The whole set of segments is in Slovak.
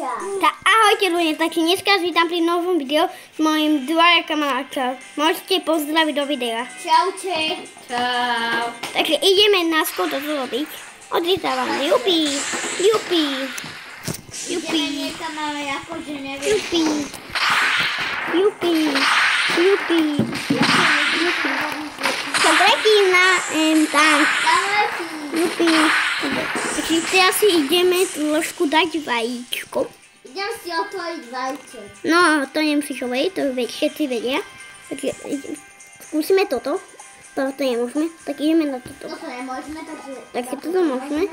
Ahojte ľudia, takže dneska vás vítam pri novom videu s mojím dvaja kamarátov. Môžete pozdraviť do videa. Čaute. Čau. Takže ideme na skôr toto robiť. Odrýtavam. Jupi. Jupi. Jupi. Ideme niekam, ale akože neviem. Jupi. Jupi. Jupi. Som letím na tank. Tam letí. Jupi. Takže teraz si ideme trošku dať vajíčko. Idem si otvoriť vajce. No, to nemusíš hovoriť, to všetci vedia. Takže skúsime toto. To nemôžeme, tak ideme na toto. Toto nemôžeme, takže... Takže toto môžeme.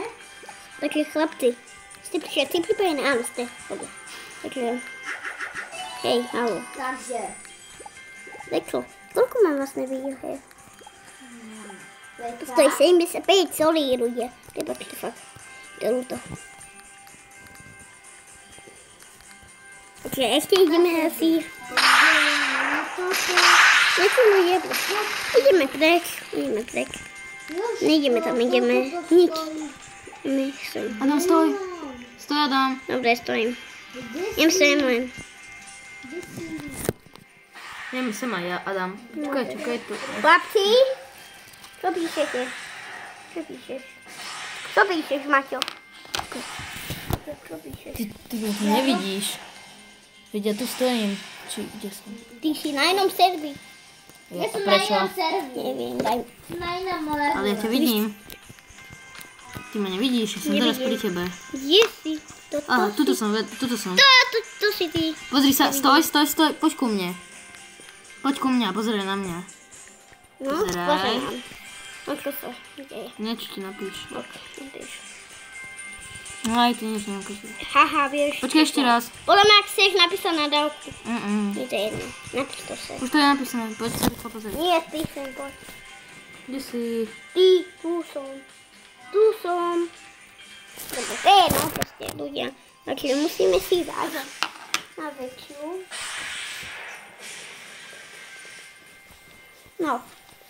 Takže chlapci, ste všetci pripravení? Áno, ste. Dobre. Takže, hej, haló. Takže... Deklo, koľko mám vlastne výhre? To stojí 75, sorry ľudia. Prepačte fakt, to je ľúto. Takže ešte ideme asi... Ideme preč. Nejdeme tam, ideme nič. Ideme sem. Adam, stoj. Stoj, Adam. Dobre, stojím. Idem sem len. Idem sem aj ja, Adam. Čakaj tu. Chlapci? Čo píšete? Čo píšeš, Maťo? Čo píšeš? Ty ma tu nevidíš. Veď ja tu stojím. Či kde som? Ty si na inom servi. Ja som na prečo? inom servi. Neviem, daj. Na inom moleku. Ale ja ťa vidím. Ty ma nevidíš, ja som teraz pri tebe. Kde si? Aha, tuto som. To si ty. Pozri sa, stoj. Poď ku mne. Poď ku mňa, pozri na mňa. No, Pozeraj. pozerám. No čo sa deje? Niečo ti napíš. Ok, napíš. No aj ty nič neukážeš. Haha, vieš. Počkaj ešte raz. Podľa mňa, ak chceš napísať na dávku. Je to jedno. Napíš to sa. Už to je napísané, poď sa rýchlo pozrieť. Nie, ty sem, poď. Kde si? Ty, tu som. Dobre, to je jedno, proste, ľudia. Takže musíme si dať na väčšiu. No,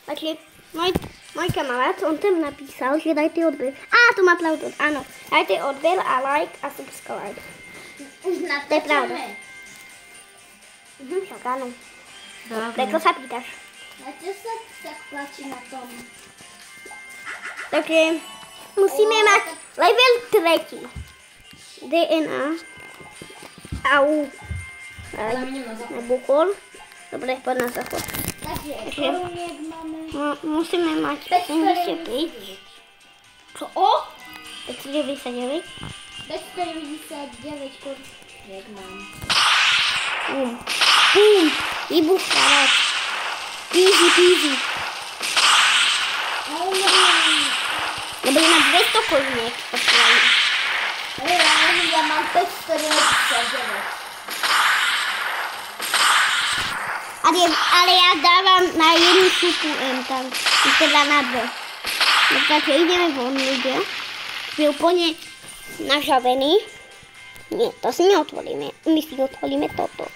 takže môj kamarát, on tam napísal, že dajte odber. To má pravdu, áno. Dajte odber a like a subscribe. Už na To je pravda. Však áno. Preto sa pýtaš. Na čo sa tak páči na tom? Takže musíme mať level 3. DNA. Au. Nebuchol. Dobre, poď na záchod. Takže koruniek máme. Musíme mať 75. Čo? 599. 599 koruniek mám. Bum. Vybuchávať. Easy. Dobre, na 200 koruniek. Ja mám 599. Ale ja dávam na jednu šupu tam. Teda na dve. No, takže ideme von, ľudia. Sme úplne nažavení. Nie, to si neotvoríme. My si otvoríme toto.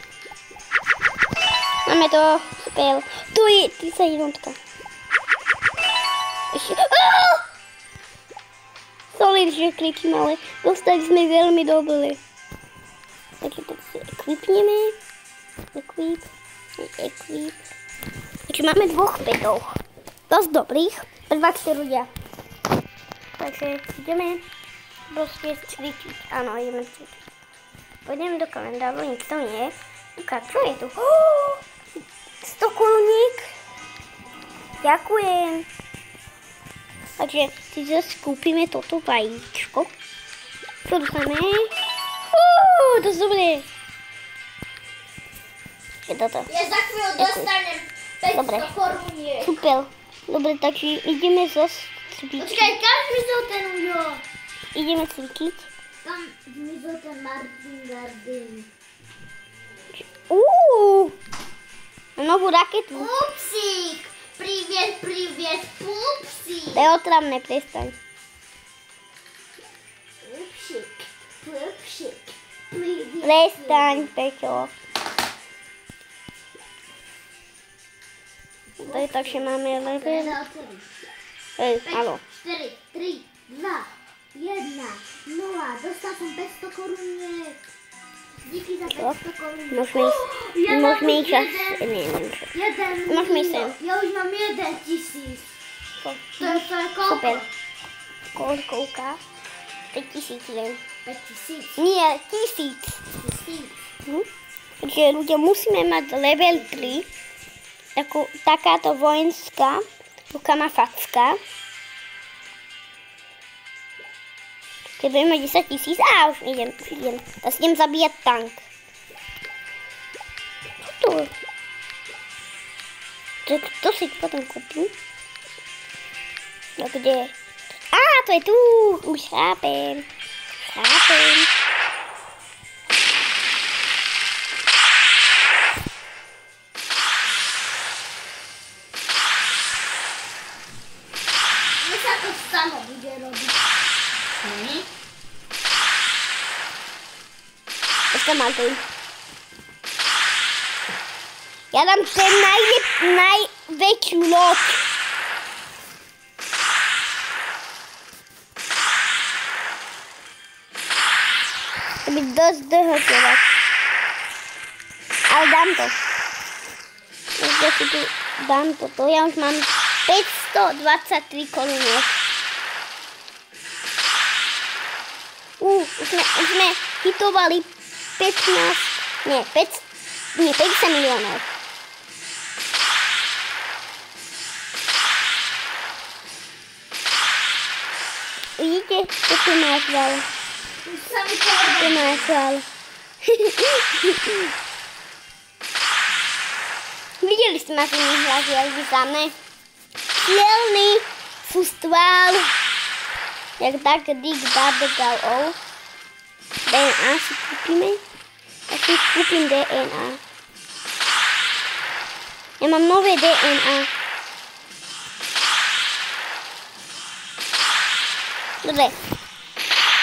Máme to super. Tu je 31. Ešte. Sorry, že kričím, ale dostali sme veľmi dobre. Takže to si ekvipneme. Equip. Takže máme 2 petov. Dosť dobrých. Prepačte ľudia. Takže ideme proste cvičiť. Áno, ideme cvičiť. Pôjdeme do kalendáru, nikto nie. Luka, čo je tu? 100 koruník. Ďakujem. Takže si zase kúpime toto vajíčko. Čo dostaneme? Dosť dobré. Toto. Ja za chvíľu dostanem 500 koruniek. Super. Dobre, takže ideme zase cvičiť. Počkaj, kam zmizol ten Ujo? Ideme cvičiť. Tam zmizol ten Martin Gardin. Novú raketu. Pupsík! Priviet, pupsík! To je otravné, prestaň. Pupsík, priviet. Prestaň, Peťo. Takže máme level. Áno. 4, 3, 2, 1, 0. Dostal som 500 koruniek. za 500 korun. Môžeme ísť zase, neviem čo. Môžeme ísť sem. Ja už mám 1000. To je koľko? Super. Koľkovka? 5000 len. 5000. Nie, 1000. Takže ľudia musíme mať level 3. Takáto vojenská rukama facka. Keď budeme mať 10 000, už idem. Teraz idem zabíjať tank. Čo to? To si potom kúpim. No kde? Á, to je tu! Už chápem. Mne sa to samo bude robiť. Ešte mám tu. Ja dám ten najväčšiu loď. To by dosť dlho trvať. Ale dám to. Dám to. Ja už mám 523 koruniek. Už sme hitovali 50 miliónov. Vidíte, čo tu máš veľa? Už sa mi to robí. Tu máš veľa. Videli ste ma tými hlasy, jak vyznáme? Silný fustval. Jak tak dig dabegal o. DNA si kúpime. Ja si kúpim DNA. Ja mám nové DNA. Dobre.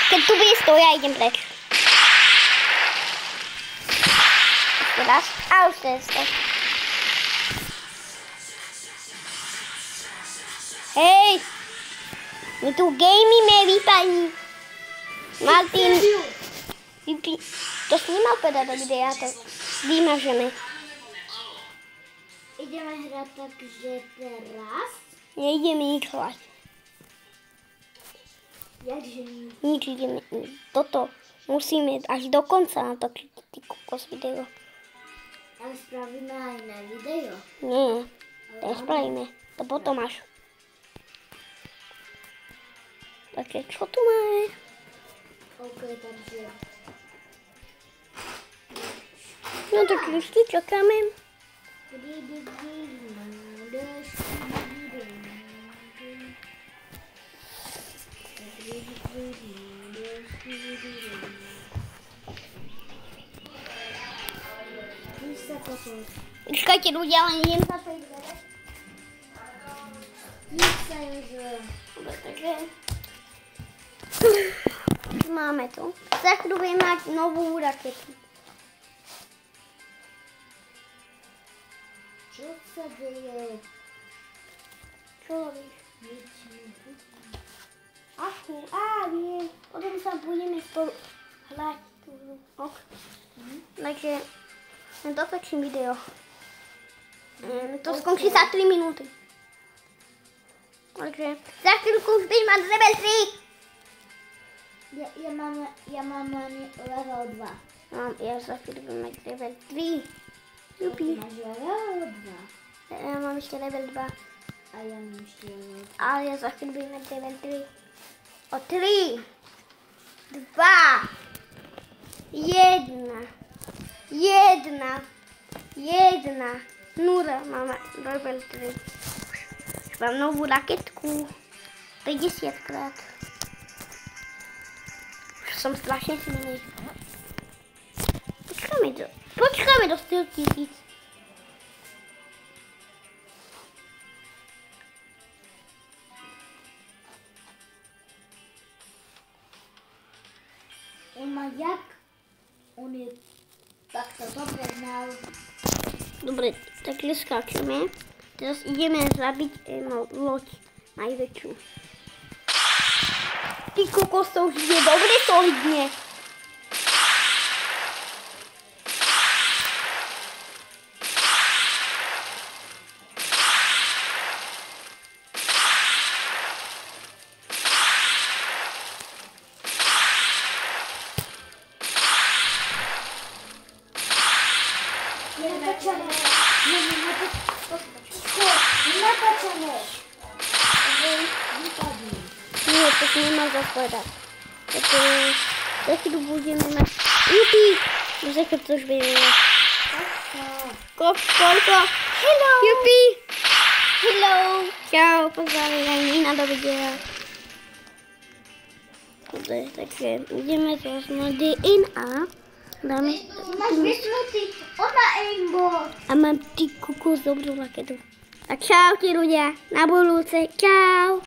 Keď tu bude stoj, ja idem preč. Ešte raz. A už to je stoj. Hej! My tu gamíme, vypadni. Martin. To si nemal povedať do videa, to vymažeme. Ideme hrať takže teraz. Neideme nič hrať. Jakže nie? Nič ideme. Toto musíme až do konca natočiť ty kokos video. Ale spravíme aj na video. Nie, to nespravíme. To potom až. Takže čo tu máme? OK, takže... No tak ešte čakáme. Počkajte ľudia, len idem sa to dvere. Dobre, takže... Máme to. Za chvíľu budeme mať novú raketu. Čo sa deje? Čo robíš? Nič nepustím. Achu, viem. Potom sa budeme spolu hrať tú hru. Ok. Takže dotočím video. To skončí za 3 minúty. Takže za chvíľku už budeš mať level 3. Ja mám level 2. Ja za chvíľu budem mať level 3. Jupi. Máš level 2. Ja mám ešte level 2. A ja mám ešte level 2. Ale ja za chvíľu budem mať level 3. O 3, 2, 1, 0, máme level 3. Už mám novú raketku. 50 krát. Už som strašne silný. Počkáme do 100 000. On má jak? On je takto dobre znal. Dobre, tak skáčeme. Teraz ideme zabiť loď najväčšiu. Ty kokos, to už ide dobre solidne. Natočené. Natočené. Nie, to nemá zakladať. Za chvíľu budeme mať... Jupi! Za chvíľu to už budeme mať. Koľko? Hello! Jupi! Hello! Čau, pozdravujem aj Nina do videa. Dobre, takže ideme teraz na DNA. Dáme... Máš vypnutý, ona aimbot. A mám ty kokos dobrú raketu. A čau ti ľudia, na budúce, čau!